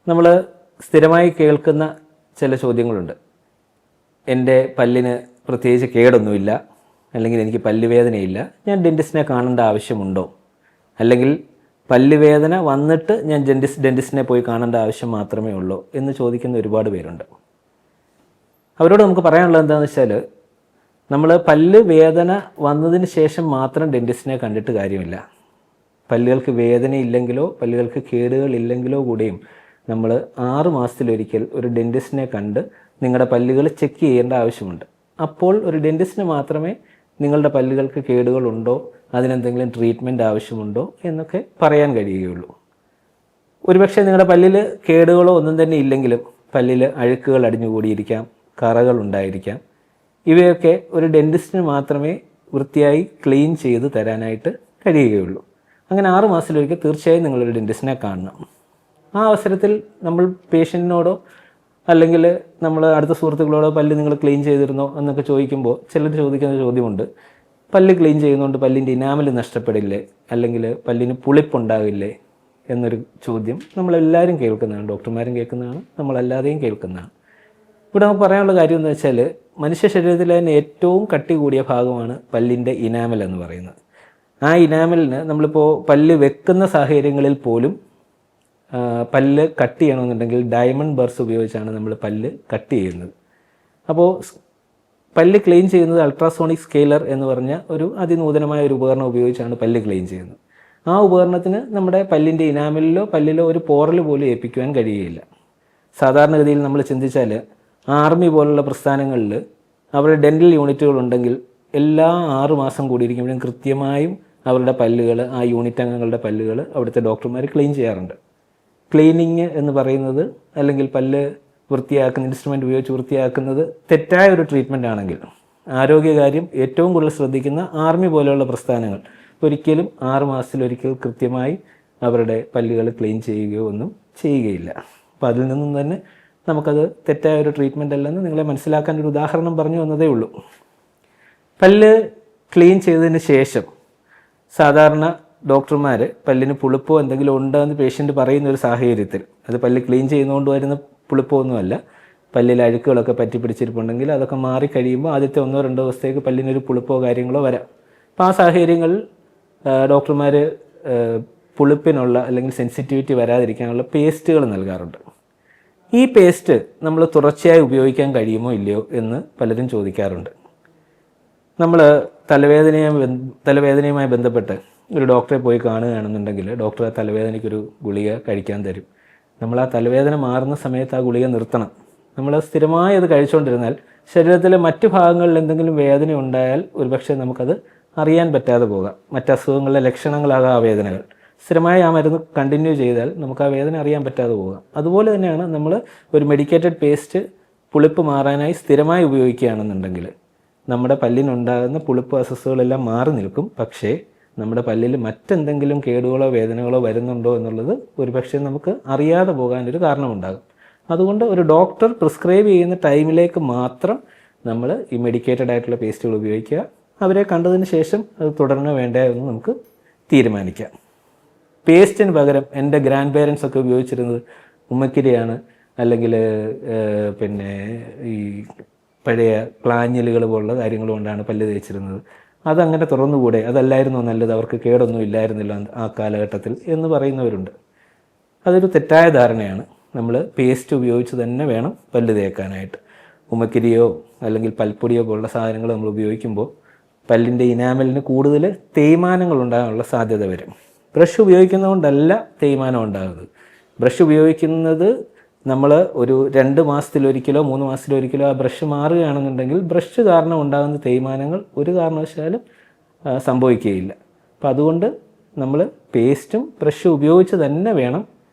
നമ്മൾ സ്ഥിരമായി കേൾക്കുന്ന ചില ചോദ്യങ്ങളുണ്ട്. എൻ്റെ പല്ലിന് പ്രത്യേകിച്ച് കേടൊന്നുമില്ല, അല്ലെങ്കിൽ എനിക്ക് പല്ലുവേദനയില്ല, ഞാൻ ഡെൻറ്റിസ്റ്റിനെ കാണേണ്ട ആവശ്യമുണ്ടോ, അല്ലെങ്കിൽ പല്ലുവേദന വന്നിട്ട് ഞാൻ ഡെൻറ്റിസ്റ്റിനെ പോയി കാണേണ്ട ആവശ്യം മാത്രമേ ഉള്ളൂ എന്ന് ചോദിക്കുന്ന ഒരുപാട് പേരുണ്ട്. അവരോട് നമുക്ക് പറയാനുള്ളത് എന്താണെന്ന് വെച്ചാൽ, നമ്മൾ പല്ല് വേദന വന്നതിന് ശേഷം മാത്രം ഡെൻറ്റിസ്റ്റിനെ കണ്ടിട്ട് കാര്യമില്ല. പല്ലുകൾക്ക് വേദനയില്ലെങ്കിലോ പല്ലുകൾക്ക് കേടുകളില്ലെങ്കിലോ കൂടിയും നമ്മൾ 6 മാസത്തിലൊരിക്കൽ ഒരു ഡെൻറ്റിസ്റ്റിനെ കണ്ട് നിങ്ങളുടെ പല്ലുകൾ ചെക്ക് ചെയ്യേണ്ട ആവശ്യമുണ്ട്. അപ്പോൾ ഒരു ഡെൻറ്റിസ്റ്റിന് മാത്രമേ നിങ്ങളുടെ പല്ലുകൾക്ക് കേടുകളുണ്ടോ, അതിനെന്തെങ്കിലും ട്രീറ്റ്മെൻറ്റ് ആവശ്യമുണ്ടോ എന്നൊക്കെ പറയാൻ കഴിയുകയുള്ളൂ. ഒരുപക്ഷെ നിങ്ങളുടെ പല്ലിൽ കേടുകളോ ഒന്നും തന്നെ ഇല്ലെങ്കിലും പല്ലിൽ അഴുക്കുകൾ അടിഞ്ഞുകൂടിയിരിക്കാം, കറകൾ ഉണ്ടായിരിക്കാം. ഇവയൊക്കെ ഒരു ഡെൻറ്റിസ്റ്റിന് മാത്രമേ വൃത്തിയായി ക്ലീൻ ചെയ്ത് തരാനായിട്ട് കഴിയുകയുള്ളൂ. അങ്ങനെ 6 മാസത്തിലൊരിക്കൽ തീർച്ചയായും നിങ്ങളൊരു ഡെൻറ്റിസ്റ്റിനെ കാണണം. ആ അവസരത്തിൽ നമ്മൾ പേഷ്യൻറ്റിനോടോ അല്ലെങ്കിൽ നമ്മൾ അടുത്ത സുഹൃത്തുക്കളോടോ പല്ല് നിങ്ങൾ ക്ലീൻ ചെയ്തിരുന്നോ എന്നൊക്കെ ചോദിക്കുമ്പോൾ ചിലർ ചോദിക്കുന്ന ചോദ്യമുണ്ട്, പല്ല് ക്ലീൻ ചെയ്യുന്നതുകൊണ്ട് പല്ലിൻ്റെ ഇനാമൽ നഷ്ടപ്പെടില്ലേ, അല്ലെങ്കിൽ പല്ലിന് പുളിപ്പുണ്ടാവില്ലേ എന്നൊരു ചോദ്യം നമ്മളെല്ലാവരും കേൾക്കുന്നതാണ്. ഡോക്ടർമാരും കേൾക്കുന്നതാണ്, നമ്മളല്ലാതെയും കേൾക്കുന്നതാണ്. ഇവിടെ നമുക്ക് പറയാനുള്ള കാര്യം എന്ന് വെച്ചാൽ, മനുഷ്യ ശരീരത്തിലെ തന്നെ ഏറ്റവും കട്ടി കൂടിയ ഭാഗമാണ് പല്ലിൻ്റെ ഇനാമൽ എന്ന് പറയുന്നത്. ആ ഇനാമലിന് നമ്മളിപ്പോൾ പല്ല് വെക്കുന്ന സാഹചര്യങ്ങളിൽ പോലും പല്ല് കട്ട് ചെയ്യണമെന്നുണ്ടെങ്കിൽ ഡയമണ്ട് ബർസ് ഉപയോഗിച്ചാണ് നമ്മൾ പല്ല് കട്ട് ചെയ്യുന്നത്. അപ്പോൾ പല്ല് ക്ലീൻ ചെയ്യുന്നത് അൾട്രാസോണിക് സ്കെയിലർ എന്ന് പറഞ്ഞ ഒരു അതിനൂതനമായ ഒരു ഉപകരണം ഉപയോഗിച്ചാണ് പല്ല് ക്ലീൻ ചെയ്യുന്നത്. ആ ഉപകരണത്തിന് നമ്മുടെ പല്ലിൻ്റെ ഇനാമലിലോ പല്ലിലോ ഒരു പോറൽ പോലും ഏൽപ്പിക്കുവാൻ കഴിയുകയില്ല. സാധാരണഗതിയിൽ നമ്മൾ ചിന്തിച്ചാൽ ആർമി പോലുള്ള പ്രസ്ഥാനങ്ങളിൽ അവരുടെ ഡെൻ്റൽ യൂണിറ്റുകളുണ്ടെങ്കിൽ എല്ലാ 6 മാസം കൂടിയിരിക്കുമ്പോഴും കൃത്യമായും അവരുടെ പല്ലുകൾ, ആ യൂണിറ്റ് അംഗങ്ങളുടെ പല്ലുകൾ അവിടുത്തെ ഡോക്ടർമാർ ക്ലീൻ ചെയ്യാറുണ്ട്. ക്ലീനിങ് എന്ന് പറയുന്നത്, അല്ലെങ്കിൽ പല്ല് വൃത്തിയാക്കുന്ന ഇൻസ്ട്രുമെൻ്റ് ഉപയോഗിച്ച് വൃത്തിയാക്കുന്നത് തെറ്റായ ഒരു ട്രീറ്റ്മെൻ്റ് ആണെങ്കിൽ, ആരോഗ്യകാര്യം ഏറ്റവും കൂടുതൽ ശ്രദ്ധിക്കുന്ന ആർമി പോലെയുള്ള പ്രസ്ഥാനങ്ങൾ ഒരിക്കലും 6 മാസത്തിലൊരിക്കൽ കൃത്യമായി അവരുടെ പല്ലുകൾ ക്ലീൻ ചെയ്യുകയോ ഒന്നും ചെയ്യുകയില്ല. അപ്പോൾ അതിൽ നിന്നും തന്നെ നമുക്കത് തെറ്റായ ഒരു ട്രീറ്റ്മെൻ്റ് അല്ലെന്ന് നിങ്ങളെ മനസ്സിലാക്കാൻ ഒരു ഉദാഹരണം പറഞ്ഞു വന്നതേ ഉള്ളൂ. പല്ല് ക്ലീൻ ചെയ്തതിന് ശേഷം സാധാരണ ഡോക്ടർമാർ പല്ലിന് പുളിപ്പോ എന്തെങ്കിലും ഉണ്ടെന്ന് പേഷ്യൻ്റ് പറയുന്ന ഒരു സാഹചര്യത്തിൽ, അത് പല്ല് ക്ലീൻ ചെയ്യുന്നതുകൊണ്ട് വരുന്ന പുളിപ്പോ ഒന്നുമല്ല, പല്ലിൽ അഴുക്കുകളൊക്കെ പറ്റി പിടിച്ചിരിപ്പുണ്ടെങ്കിൽ അതൊക്കെ മാറിക്കഴിയുമ്പോൾ ആദ്യത്തെ 1-2 ദിവസത്തേക്ക് പല്ലിനൊരു പുളിപ്പോ കാര്യങ്ങളോ വരാം. അപ്പോൾ ആ സാഹചര്യങ്ങളിൽ ഡോക്ടർമാർ പുളിപ്പിനുള്ള അല്ലെങ്കിൽ സെൻസിറ്റിവിറ്റി വരാതിരിക്കാനുള്ള പേസ്റ്റുകൾ നൽകാറുണ്ട്. ഈ പേസ്റ്റ് നമ്മൾ തുടർച്ചയായി ഉപയോഗിക്കാൻ കഴിയുമോ ഇല്ലയോ എന്ന് പലരും ചോദിക്കാറുണ്ട്. നമ്മൾ തലവേദനയുമായി ബന്ധപ്പെട്ട് ഒരു ഡോക്ടറെ പോയി കാണുകയാണെന്നുണ്ടെങ്കിൽ ഡോക്ടർ ആ തലവേദനയ്ക്കൊരു ഗുളിക കഴിക്കാൻ തരും. നമ്മൾ ആ തലവേദന മാറുന്ന സമയത്ത് ആ ഗുളിക നിർത്തണം. നമ്മൾ സ്ഥിരമായി അത് കഴിച്ചുകൊണ്ടിരുന്നാൽ ശരീരത്തിലെ മറ്റു ഭാഗങ്ങളിൽ എന്തെങ്കിലും വേദന ഉണ്ടായാൽ ഒരുപക്ഷെ നമുക്കത് അറിയാൻ പറ്റാതെ പോകാം. മറ്റസുഖങ്ങളുടെ ലക്ഷണങ്ങളാകാം ആ വേദനകൾ. സ്ഥിരമായി ആ മരുന്ന് കണ്ടിന്യൂ ചെയ്താൽ നമുക്ക് ആ വേദന അറിയാൻ പറ്റാതെ പോകാം. അതുപോലെ തന്നെയാണ് നമ്മൾ ഒരു മെഡിക്കേറ്റഡ് പേസ്റ്റ് പുളിപ്പ് മാറാനായി സ്ഥിരമായി ഉപയോഗിക്കുകയാണെന്നുണ്ടെങ്കിൽ നമ്മുടെ പല്ലിനുണ്ടാകുന്ന പുളിപ്പ് അസ്വസ്ഥതകളെല്ലാം മാറി നിൽക്കും. പക്ഷേ നമ്മുടെ പല്ലിൽ മറ്റെന്തെങ്കിലും കേടുകളോ വേദനകളോ വരുന്നുണ്ടോ എന്നുള്ളത് ഒരുപക്ഷെ നമുക്ക് അറിയാതെ പോകാനൊരു കാരണമുണ്ടാകും. അതുകൊണ്ട് ഒരു ഡോക്ടർ പ്രിസ്ക്രൈബ് ചെയ്യുന്ന ടൈമിലേക്ക് മാത്രം നമ്മൾ ഈ മെഡിക്കേറ്റഡ് ആയിട്ടുള്ള പേസ്റ്റുകൾ ഉപയോഗിക്കുക. അവരെ കണ്ടതിന് ശേഷം അത് തുടരണോ വേണ്ടയോ എന്ന് നമുക്ക് തീരുമാനിക്കാം. പേസ്റ്റിന് പകരം എൻ്റെ ഗ്രാൻഡ് പേരൻസ് ഒക്കെ ഉപയോഗിച്ചിരുന്നത് ഉമ്മക്കിരിയാണ്, അല്ലെങ്കിൽ ഈ പഴയ പ്ലാഞ്ഞലുകൾ പോലുള്ള കാര്യങ്ങൾ കൊണ്ടാണ് പല്ല് തേച്ചിരുന്നത്. അതങ്ങനെ തുറന്നുകൂടെ, അതല്ലായിരുന്നോ നല്ലത്, അവർക്ക് കേടൊന്നും ഇല്ലായിരുന്നില്ല ആ കാലഘട്ടത്തിൽ എന്ന് പറയുന്നവരുണ്ട്. അതൊരു തെറ്റായ ധാരണയാണ്. നമ്മൾ പേസ്റ്റ് ഉപയോഗിച്ച് തന്നെ വേണം പല്ല് തേക്കാനായിട്ട്. ഉമ്മക്കിരിയോ അല്ലെങ്കിൽ പൽപ്പൊടിയോ പോലുള്ള സാധനങ്ങൾ നമ്മൾ ഉപയോഗിക്കുമ്പോൾ പല്ലിൻ്റെ ഇനാമലിന് കൂടുതൽ തേയ്മാനങ്ങൾ ഉണ്ടാകാനുള്ള സാധ്യത വരും. ബ്രഷ് ഉപയോഗിക്കുന്നതുകൊണ്ടല്ല തേയ്മാനം ഉണ്ടാകുന്നത്. ബ്രഷ് ഉപയോഗിക്കുന്നത് നമ്മൾ ഒരു 2 മാസത്തിലൊരിക്കലോ 3 മാസത്തിലൊരിക്കലോ ആ ബ്രഷ് മാറുകയാണെന്നുണ്ടെങ്കിൽ ബ്രഷ് കാരണം ഉണ്ടാകുന്ന തേയ്മാനങ്ങൾ ഒരു കാരണവശാലും സംഭവിക്കുകയില്ല. അപ്പം അതുകൊണ്ട് നമ്മൾ പേസ്റ്റും ബ്രഷും ഉപയോഗിച്ച് തന്നെ വേണം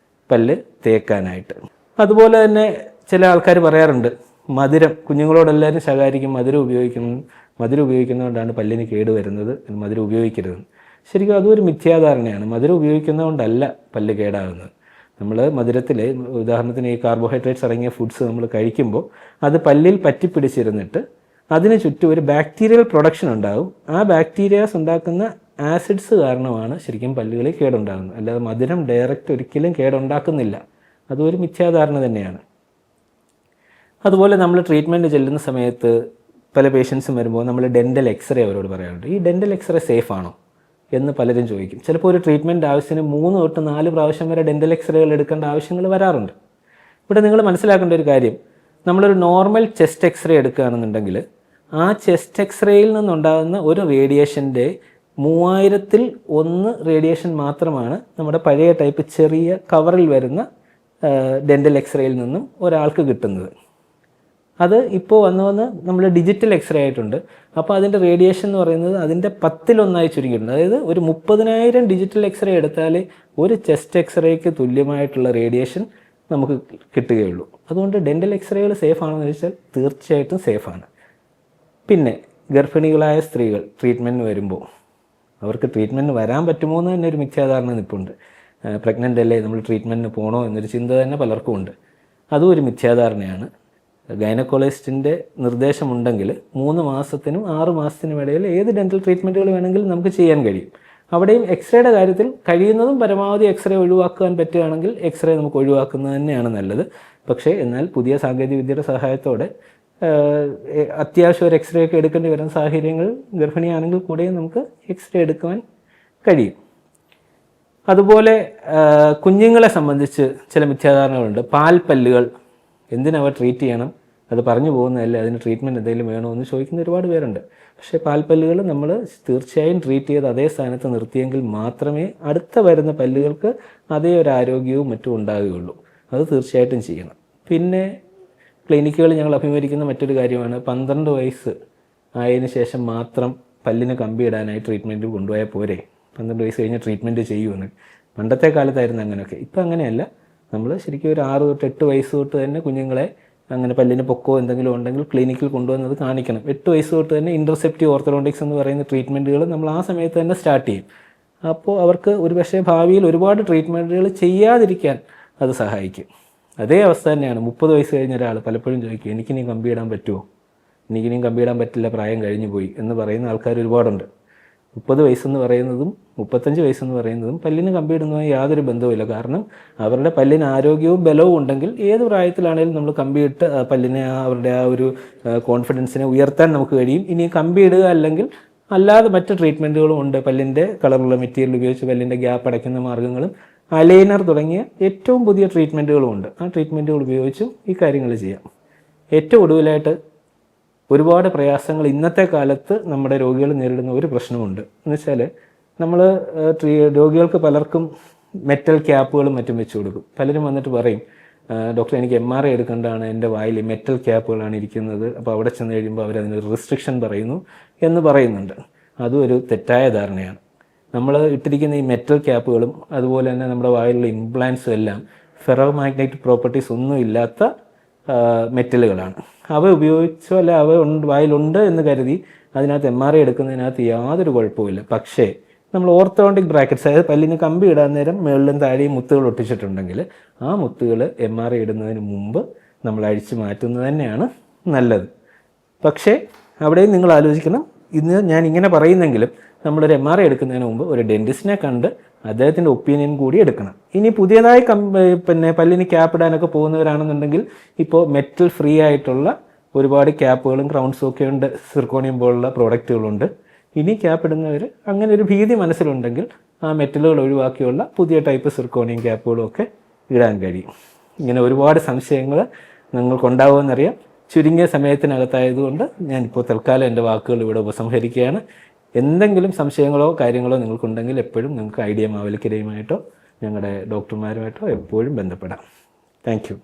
പല്ല് തേക്കാനായിട്ട്. അതുപോലെ തന്നെ ചില ആൾക്കാർ പറയാറുണ്ട്, മധുരം, കുഞ്ഞുങ്ങളോടെല്ലാവരും ശകാരിക്കും, മധുരം ഉപയോഗിക്കുന്നതുകൊണ്ടാണ് പല്ലിന് കേട് വരുന്നത്, മധുരം ഉപയോഗിക്കരുത്. ശരിക്കും അതൊരു മിഥ്യാധാരണയാണ്. മധുരം ഉപയോഗിക്കുന്നതുകൊണ്ടല്ല പല്ല് കേടാകുന്നത്. നമ്മൾ മധുരത്തിൽ, ഉദാഹരണത്തിന് ഈ കാർബോഹൈഡ്രേറ്റ്സ് അടങ്ങിയ ഫുഡ്സ് നമ്മൾ കഴിക്കുമ്പോൾ അത് പല്ലിൽ പറ്റിപ്പിടിച്ചിരുന്നിട്ട് അതിന് ചുറ്റും ഒരു ബാക്ടീരിയൽ പ്രൊഡക്ഷൻ ഉണ്ടാകും. ആ ബാക്ടീരിയാസ് ഉണ്ടാക്കുന്ന ആസിഡ്സ് കാരണമാണ് ശരിക്കും പല്ലുകളിൽ കേടുണ്ടാകുന്നത്. അല്ലാതെ മധുരം ഡയറക്റ്റ് ഒരിക്കലും കേടുണ്ടാക്കുന്നില്ല. അതൊരു മിഥ്യാധാരണ തന്നെയാണ്. അതുപോലെ നമ്മൾ ട്രീറ്റ്മെൻറ്റ് ചെല്ലുന്ന സമയത്ത് പല പേഷ്യൻസും വരുമ്പോൾ നമ്മൾ ഡെൻ്റൽ എക്സ്റേ അവരോട് പറയാറുണ്ട്. ഈ ഡെൻ്റൽ എക്സ്റേ സേഫ് ആണോ എന്ന് പലരും ചോദിക്കും. ചിലപ്പോൾ ഒരു ട്രീറ്റ്മെൻറ്റ് ആവശ്യത്തിന് 3 തൊട്ട് 4 പ്രാവശ്യം വരെ ഡെൻ്റൽ എക്സ്റേകൾ എടുക്കേണ്ട ആവശ്യങ്ങൾ വരാറുണ്ട്. ഇവിടെ നിങ്ങൾ മനസ്സിലാക്കേണ്ട ഒരു കാര്യം, നമ്മളൊരു നോർമൽ ചെസ്റ്റ് എക്സ്റേ എടുക്കുകയാണെന്നുണ്ടെങ്കിൽ ആ ചെസ്റ്റ് എക്സ്റേയിൽ നിന്നുണ്ടാകുന്ന ഒരു റേഡിയേഷൻ്റെ 3000-ൽ 1 റേഡിയേഷൻ മാത്രമാണ് നമ്മുടെ പഴയ ടൈപ്പ് ചെറിയ കവറിൽ വരുന്ന ഡെൻ്റൽ എക്സ്റേയിൽ നിന്നും ഒരാൾക്ക് കിട്ടുന്നത്. അത് ഇപ്പോൾ വന്ന് നമ്മൾ ഡിജിറ്റൽ എക്സ്റേ ആയിട്ടുണ്ട്. അപ്പോൾ അതിൻ്റെ റേഡിയേഷൻ എന്ന് പറയുന്നത് അതിൻ്റെ 10-ൽ 1 ചുരുങ്ങിയിട്ടുണ്ട്. അതായത് ഒരു 30,000 ഡിജിറ്റൽ എക്സ്റേ എടുത്താൽ ഒരു ചെസ്റ്റ് എക്സ്റേക്ക് തുല്യമായിട്ടുള്ള റേഡിയേഷൻ നമുക്ക് കിട്ടുകയുള്ളൂ. അതുകൊണ്ട് ഡെൻ്റൽ എക്സ്റേകൾ സേഫ് ആണോ എന്ന് ചോദിച്ചാൽ തീർച്ചയായിട്ടും സേഫാണ്. പിന്നെ ഗർഭിണികളായ സ്ത്രീകൾ ട്രീറ്റ്മെൻറ്റിന് വരുമ്പോൾ അവർക്ക് ട്രീറ്റ്മെൻറ്റിന് വരാൻ പറ്റുമോ എന്ന് തന്നെ ഒരു മിഥ്യാധാരണ നിൽപ്പുണ്ട്. പ്രഗ്നൻ്റ് അല്ലേ, നമ്മൾ ട്രീറ്റ്മെൻറ്റിന് പോകണോ എന്നൊരു ചിന്ത തന്നെ പലർക്കും ഉണ്ട്. അതും ഒരു മിഥ്യാധാരണയാണ്. ഗൈനക്കോളജിസ്റ്റിൻ്റെ നിർദ്ദേശമുണ്ടെങ്കിൽ 3 മാസത്തിനും 6 മാസത്തിനും ഇടയിൽ ഏത് ഡെൻ്റൽ ട്രീറ്റ്മെൻറ്റുകൾ വേണമെങ്കിലും നമുക്ക് ചെയ്യാൻ കഴിയും. അവിടെയും എക്സ്റേയുടെ കാര്യത്തിൽ കഴിയുന്നതും പരമാവധി എക്സ്റേ ഒഴിവാക്കാൻ പറ്റുകയാണെങ്കിൽ എക്സ്റേ നമുക്ക് ഒഴിവാക്കുന്നത് തന്നെയാണ് നല്ലത്. പക്ഷേ എന്നാൽ പുതിയ സാങ്കേതികവിദ്യയുടെ സഹായത്തോടെ അത്യാവശ്യം ഒരു എക്സ്റേ ഒക്കെ എടുക്കേണ്ടി വരുന്ന സാഹചര്യങ്ങൾ ഗർഭിണിയാണെങ്കിൽ കൂടെയും നമുക്ക് എക്സ്റേ എടുക്കുവാൻ കഴിയും. അതുപോലെ കുഞ്ഞുങ്ങളെ സംബന്ധിച്ച് ചില മിഥ്യാധാരണകളുണ്ട്. പാൽപ്പല്ലുകൾ എന്തിനവ ട്രീറ്റ് ചെയ്യണം, അത് പറഞ്ഞു പോകുന്നതല്ലേ, അതിന് ട്രീറ്റ്മെൻറ്റ് എന്തെങ്കിലും വേണോ എന്ന് ചോദിക്കുന്ന ഒരുപാട് പേരുണ്ട്. പക്ഷേ പാൽപ്പല്ലുകൾ നമ്മൾ തീർച്ചയായും ട്രീറ്റ് ചെയ്ത് അതേ സ്ഥാനത്ത് നിർത്തിയെങ്കിൽ മാത്രമേ അടുത്ത വരുന്ന പല്ലുകൾക്ക് അതേ ഒരു ആരോഗ്യവും മറ്റും ഉണ്ടാകുകയുള്ളൂ. അത് തീർച്ചയായിട്ടും ചെയ്യണം. പിന്നെ ക്ലിനിക്കുകൾ ഞങ്ങൾ അഭിമുഖീകരിക്കുന്ന മറ്റൊരു കാര്യമാണ് 12 വയസ്സ് ആയതിനു ശേഷം മാത്രം പല്ലിന് കമ്പിയിടാനായി ട്രീറ്റ്മെൻറ്റ് കൊണ്ടുപോയാൽ പോരെ, 12 വയസ്സ് കഴിഞ്ഞ് ട്രീറ്റ്മെൻറ്റ് ചെയ്യുമെന്ന്. പണ്ടത്തെ കാലത്തായിരുന്നു അങ്ങനെയൊക്കെ. ഇപ്പം അങ്ങനെയല്ല. നമ്മൾ ശരിക്കും ഒരു 6 തൊട്ട് 8 വയസ്സ് തൊട്ട് തന്നെ കുഞ്ഞുങ്ങളെ അങ്ങനെ പല്ലിന് പൊക്കോ എന്തെങ്കിലും ഉണ്ടെങ്കിൽ ക്ലിനിക്കിൽ കൊണ്ടുവന്നത് കാണിക്കണം. 8 വയസ്സ് തൊട്ട് തന്നെ ഇൻ്റർസെപ്റ്റീവ് ഓർത്തഡോണ്ടിക്സ് എന്ന് പറയുന്ന ട്രീറ്റ്മെൻറ്റുകൾ നമ്മൾ ആ സമയത്ത് തന്നെ സ്റ്റാർട്ട് ചെയ്യും. അപ്പോൾ അവർക്ക് ഒരുപക്ഷെ ഭാവിയിൽ ഒരുപാട് ട്രീറ്റ്മെൻറ്റുകൾ ചെയ്യാതിരിക്കാൻ അത് സഹായിക്കും. അതേ അവസ്ഥ തന്നെയാണ് 30 വയസ്സ് കഴിഞ്ഞ ഒരാൾ പലപ്പോഴും ചോദിക്കും, എനിക്കിനി കമ്പിയിടാൻ പറ്റുമോ, എനിക്കിനിയും കമ്പിയിടാൻ പറ്റില്ല, പ്രായം കഴിഞ്ഞു പോയി എന്ന് പറയുന്ന ആൾക്കാർ ഒരുപാടുണ്ട്. 30 വയസ്സെന്ന് പറയുന്നതും 35 വയസ്സെന്ന് പറയുന്നതും പല്ലിന് കമ്പിയിടുന്നതുമായി യാതൊരു ബന്ധവുമില്ല. കാരണം അവരുടെ പല്ലിന് ആരോഗ്യവും ബലവും ഉണ്ടെങ്കിൽ ഏത് പ്രായത്തിലാണെങ്കിലും നമ്മൾ കമ്പിയിട്ട് പല്ലിനെ അവരുടെ ആ ഒരു കോൺഫിഡൻസിനെ ഉയർത്താൻ നമുക്ക് കഴിയും. ഇനി കമ്പിയിടുക അല്ലെങ്കിൽ അല്ലാതെ മറ്റ് ട്രീറ്റ്മെൻറ്റുകളും ഉണ്ട്. പല്ലിൻ്റെ കളറുള്ള മെറ്റീരിയൽ ഉപയോഗിച്ച് പല്ലിൻ്റെ ഗ്യാപ്പ് അടയ്ക്കുന്ന മാർഗ്ഗങ്ങളും അലൈനർ തുടങ്ങിയ ഏറ്റവും പുതിയ ട്രീറ്റ്മെൻറ്റുകളും ഉണ്ട്. ആ ട്രീറ്റ്മെൻറ്റുകൾ ഉപയോഗിച്ചും ഈ കാര്യങ്ങൾ ചെയ്യാം. ഏറ്റവും ഒടുവിലായിട്ട് ഒരുപാട് പ്രയാസങ്ങൾ ഇന്നത്തെ കാലത്ത് നമ്മുടെ രോഗികൾ നേരിടുന്ന ഒരു പ്രശ്നമുണ്ട്. എന്ന് വെച്ചാൽ നമ്മൾ രോഗികൾക്ക് പലർക്കും മെറ്റൽ ക്യാപ്പുകളും മറ്റും വെച്ച് കൊടുക്കും. പലരും വന്നിട്ട് പറയും, ഡോക്ടർ എനിക്ക് MRI എടുക്കേണ്ടതാണ്, എൻ്റെ വായിൽ മെറ്റൽ ക്യാപ്പുകളാണ് ഇരിക്കുന്നത്, അപ്പോൾ അവിടെ ചെന്ന് കഴിയുമ്പോൾ അവരതിന് റിസ്ട്രിക്ഷൻ പറയുന്നു എന്ന് പറയുന്നുണ്ട്. അതും ഒരു തെറ്റായ ധാരണയാണ്. നമ്മൾ ഇട്ടിരിക്കുന്ന ഈ മെറ്റൽ ക്യാപ്പുകളും അതുപോലെ തന്നെ നമ്മുടെ വായിലുള്ള ഇംപ്ലാന്റ്സും എല്ലാം ഫെറോ മാഗ്നറ്റിക് പ്രോപ്പർട്ടീസ് ഒന്നും ഇല്ലാത്ത മെറ്റലുകളാണ്. അവ ഉപയോഗിച്ചോ അല്ല അവ വായിലുണ്ട് എന്ന് കരുതി അതിനകത്ത് MRI എടുക്കുന്നതിനകത്ത് യാതൊരു കുഴപ്പമില്ല. പക്ഷേ നമ്മൾ ഓർത്തോണ്ടിക് ബ്രാക്കറ്റ്സ്, അതായത് പല്ലിന് കമ്പി ഇടാൻ നേരം മുകളിലും താഴെയും മുത്തുകൾ ഒട്ടിച്ചിട്ടുണ്ടെങ്കിൽ ആ മുത്തുകൾ MRI ഇടുന്നതിന് മുമ്പ് നമ്മൾ അഴിച്ചു മാറ്റുന്നത് തന്നെയാണ് നല്ലത്. പക്ഷേ അവിടെയും നിങ്ങൾ ആലോചിക്കണം, ഇന്ന് ഞാൻ ഇങ്ങനെ പറയുന്നെങ്കിലും നമ്മളൊരു MRI എടുക്കുന്നതിന് മുമ്പ് ഒരു ഡെൻറ്റിസ്റ്റിനെ കണ്ട് അദ്ദേഹത്തിൻ്റെ ഒപ്പീനിയൻ കൂടി എടുക്കണം. ഇനി പുതിയതായി പല്ലിന് ക്യാപ്പ് ഇടാനൊക്കെ പോകുന്നവരാണെന്നുണ്ടെങ്കിൽ ഇപ്പോൾ മെറ്റൽ ഫ്രീ ആയിട്ടുള്ള ഒരുപാട് ക്യാപ്പുകളും ക്രൗൺസും ഒക്കെ ഉണ്ട്, സിർക്കോണിയം പോലുള്ള പ്രോഡക്റ്റുകളുണ്ട്. ഇനി ക്യാപ്പ് ഇടുന്നവർ അങ്ങനെ ഒരു ഭീതി മനസ്സിലുണ്ടെങ്കിൽ ആ മെറ്റലുകൾ ഒഴിവാക്കിയുള്ള പുതിയ ടൈപ്പ് സിർക്കോണിയം ക്യാപ്പുകളും ഒക്കെ ഇടാൻ കഴിയും. ഇങ്ങനെ ഒരുപാട് സംശയങ്ങൾ നിങ്ങൾക്കുണ്ടാവുമെന്നറിയാം. ചുരുങ്ങിയ സമയത്തിനകത്തായതുകൊണ്ട് ഞാനിപ്പോൾ തൽക്കാലം എൻ്റെ വാക്കുകൾ ഇവിടെ ഉപസംഹരിക്കുകയാണ്. എന്തെങ്കിലും സംശയങ്ങളോ കാര്യങ്ങളോ നിങ്ങൾക്കുണ്ടെങ്കിൽ എപ്പോഴും നിങ്ങൾക്ക് ഐഡിയ മാവേലിക്കരയുമായിട്ടോ ഞങ്ങളുടെ ഡോക്ടർമാരുമായിട്ടോ എപ്പോഴും ബന്ധപ്പെടാം. Thank you.